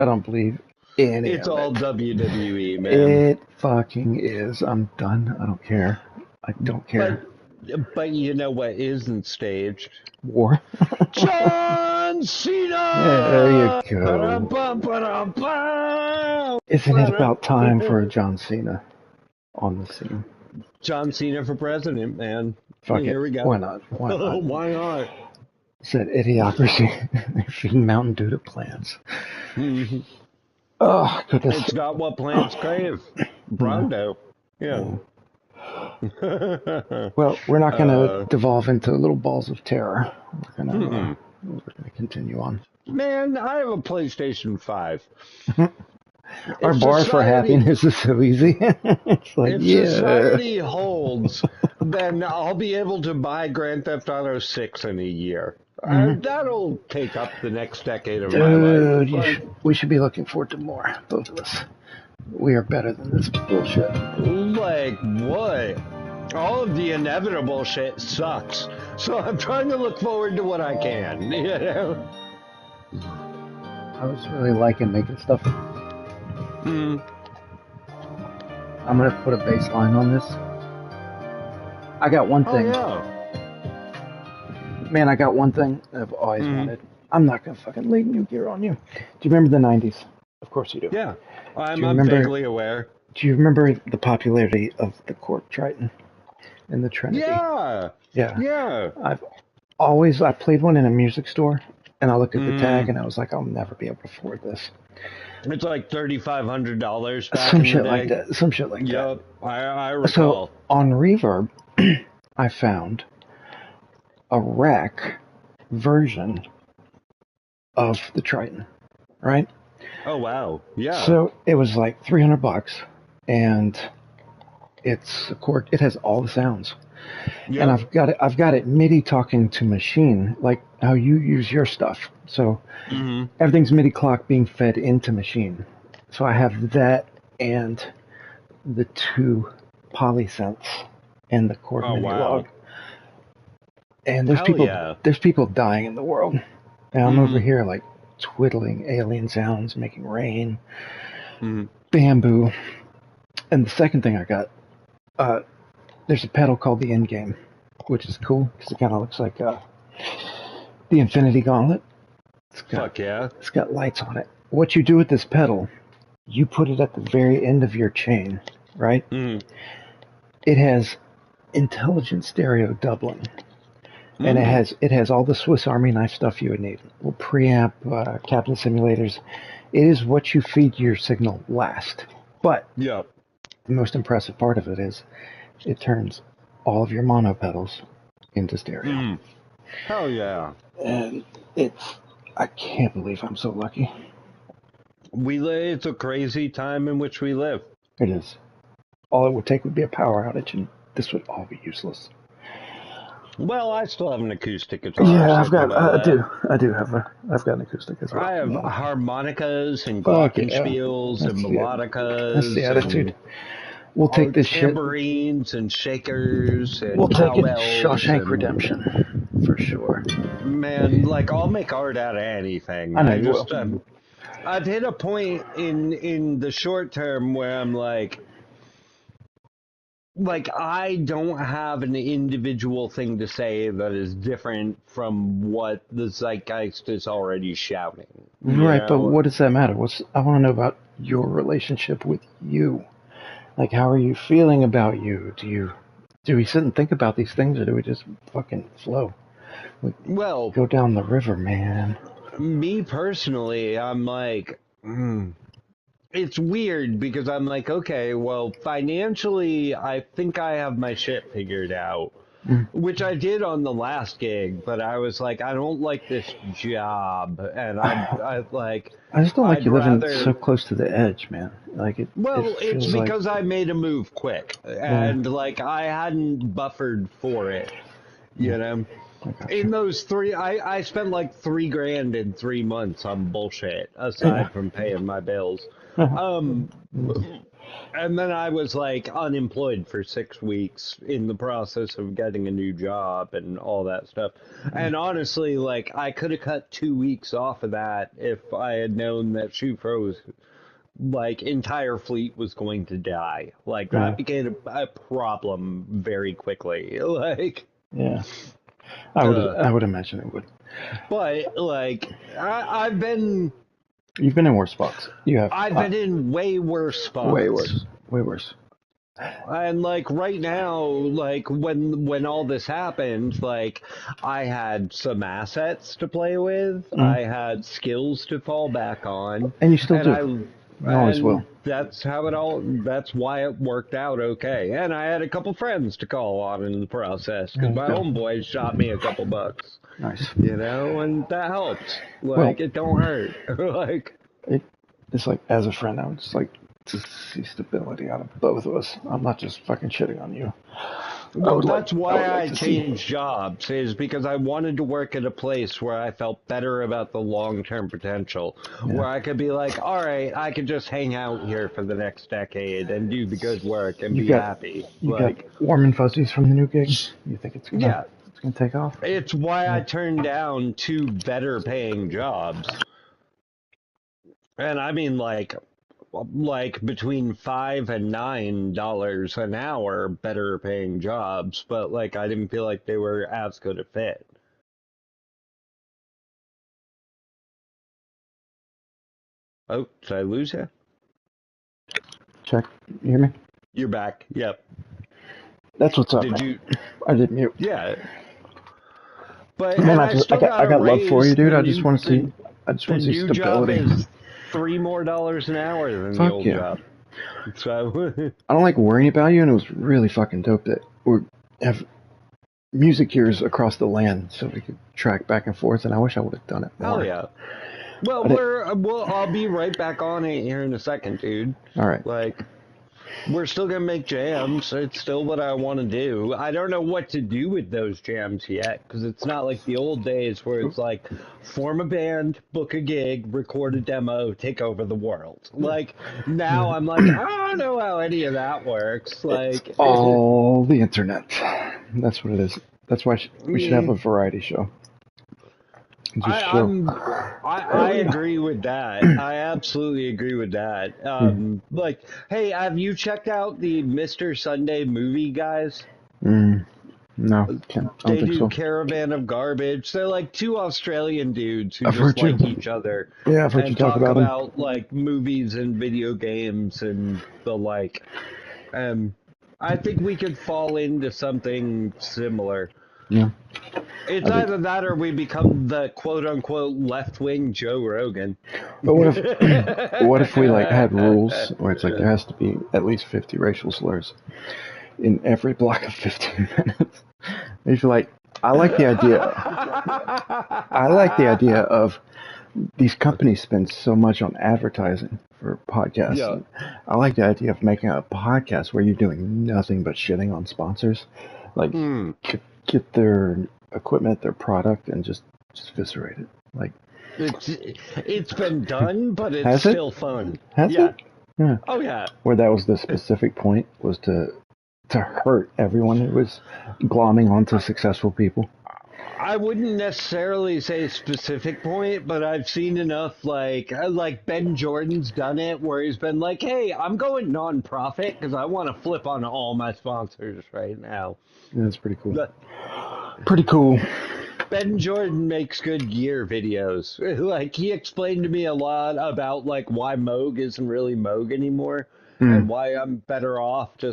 I don't believe any It's of all it. WWE, man. It fucking is. I'm done. I don't care. I don't care. But you know what isn't staged? War. John Yeah, there you Cena! go. Ba-da-bum, ba-da-bum, Isn't it about time ba-da. for a John Cena on the scene? John Cena for president, man. Fuck it. Here we go. Why not? Why not? Why not? Said idiocracy. They feed Mountain Dew to plants. Mhm. Oh, goodness. It's not what plants crave. No, Brondo. Yeah. no. Well, we're not going to uh, devolve into little balls of terror. mm-mm. We're gonna continue on. Man, I have a PlayStation 5. Our If bar for society happiness is so easy. It's like, if yeah. society holds, then I'll be able to buy Grand Theft Auto 6 in a year. That'll take up the next decade of my life. Dude, we should be looking forward to more, both of us. We are better than this bullshit. Like what? All of the inevitable shit sucks. So I'm trying to look forward to what I can, you know? I was really liking making stuff. Mm. I'm gonna put a baseline on this. I got one Oh, thing. yeah. Man, I got one thing I've always wanted. I'm not gonna fucking lay new gear on you. Do you remember the 90s? Of course you do. Yeah. I'm remember- vaguely aware. Do you remember the popularity of the Cork Triton and the Trinity? Yeah. Yeah. Yeah. I played one in a music store, and I looked at the tag, and I was like, I'll never be able to afford this. It's like $3,500 back Some in shit the like day. that. Some shit like that. Yep, I recall. So on Reverb, I found a rack version of the Triton, right? Oh wow, yeah. So it was like $300, and it's a Cork. It has all the sounds, Yep. and I've got it MIDI talking to machine, like how you use your stuff. So everything's MIDI clock being fed into machine. So I have that and the two polysynths and the Korg Oh, mini wow. log. And there's Hell people dying in the world. And I'm over Mhm. here like twiddling alien sounds, making rain, Mhm. bamboo. And the second thing I got, there's a pedal called the Endgame, which is cool because it kind of looks like the Infinity Gauntlet. Fuck yeah. It's got lights on it. What you do with this pedal, you put it at the very end of your chain, right? Mhm. It has intelligent stereo doubling, and it has all the Swiss Army knife stuff you would need. Little preamp, cabinet simulators. It is what you feed your signal last. But Yep. the most impressive part of it is it turns all of your mono pedals into stereo. Mhm. Hell yeah. And I can't believe I'm so lucky. It's a crazy time in which we live. It is. All it would take would be a power outage, and this would all be useless. Well, I still have an acoustic guitar. Yeah, I've got an acoustic as well. I have harmonicas and Fuck yeah. glockenspiels and That's the- melodicas. That's the attitude. We'll take this shit. Tambourines and shakers and We'll take it cowbells Shawshank and- Redemption for sure. Man, like I'll make art out of anything. I know you will. I've hit a point in the short term where I'm like I don't have an individual thing to say that is different from what the zeitgeist is already shouting. you Right, but know? what does that matter? I want to know about your relationship with you. Like, how are you feeling about you? Do we sit and think about these things, or do we just fucking flow? Well, Go down the river, man. me personally, I'm like, it's weird because I'm like, okay, well, financially, I think I have my shit figured out, which I did on the last gig, but I was like, I don't like this job, and I just don't like I'd you living rather- so close to the edge, man. Like it. Well, it it's feels like- because I made a move quick, and like I hadn't buffered for it, you know. In those I spent like $3,000 in 3 months on bullshit, aside from paying my bills. And then I was like unemployed for 6 weeks in the process of getting a new job and all that stuff. And honestly, like I could have cut 2 weeks off of that if I had known that Shufro's like entire fleet was going to die. Like that became a problem very quickly. Like I would imagine it would. But like I've been. You've been in worse spots. You have. I've been in way worse spots. Way worse. Way worse. And like right now, like when all this happened, like I had some assets to play with. I had skills to fall back on. And you still do. You always will. That's why it worked out okay. And I had a couple friends to call on in the process because my homeboy shot me a couple bucks. Nice. You know, and that helps. Like, it don't hurt. Like, it's like, as a friend, I would just like to see stability out of both of us. I'm not just fucking shitting on you. Well, that's why I changed jobs, is because I wanted to work at a place where I felt better about the long-term potential, where I could be like, all right, I could just hang out here for the next decade and do the good work and be happy. You got warm and fuzzies from the new gig? You think it's gonna take off? It's why I turned down 2 better-paying jobs. And I mean, like between $5 and $9 an hour better paying jobs, but like I didn't feel like they were as good a fit. Oh, did I lose you? Check. You hear me? You're back. Yep. That's what's up. I did mute. Yeah. But man, I got love for you, dude. I just want to see stability. $3 more an hour than the old job. So I don't like worrying about you, and it was really fucking dope that we have music ears across the land, so we could track back and forth. And I wish I would have done it more. Oh yeah. Well, I'll be right back on it here in a second, dude. All right. Like, we're still gonna make jams. It's still what I want to do. I don't know what to do with those jams yet, because it's not like the old days where it's like form a band, book a gig, record a demo, take over the world. Like now, I'm like, I don't know how any of that works. Like it's all the internet. That's what it is. That's why we should have a variety show. I agree with that. I absolutely agree with that. Like, hey, have you checked out the Mr. Sunday movie guys? No, they do Caravan of Garbage. They're like 2 Australian dudes who just like each other. Yeah, I've heard you talk about like movies and video games and the like. I think we could fall into something similar. Yeah. It's either that or we become the quote-unquote left-wing Joe Rogan. But what if we like had rules where it's like there has to be at least 50 racial slurs in every block of 15 minutes? If you're like, I like the idea of these companies spend so much on advertising for podcasts. Yeah. I like the idea of making a podcast where you're doing nothing but shitting on sponsors. Like, get their equipment, their product, and just eviscerate it. Like it's been done, but it's still fun. Has it? Yeah. Oh yeah. Where that was the specific point, was to hurt everyone who was glomming onto successful people. I wouldn't necessarily say specific point, but I've seen enough, like Ben Jordan's done it, where he's been like, hey, I'm going non-profit because I want to flip on all my sponsors right now. Yeah, that's pretty cool. Pretty cool. Ben Jordan makes good gear videos. Like, he explained to me a lot about, like, why Moog isn't really Moog anymore, and why I'm better off just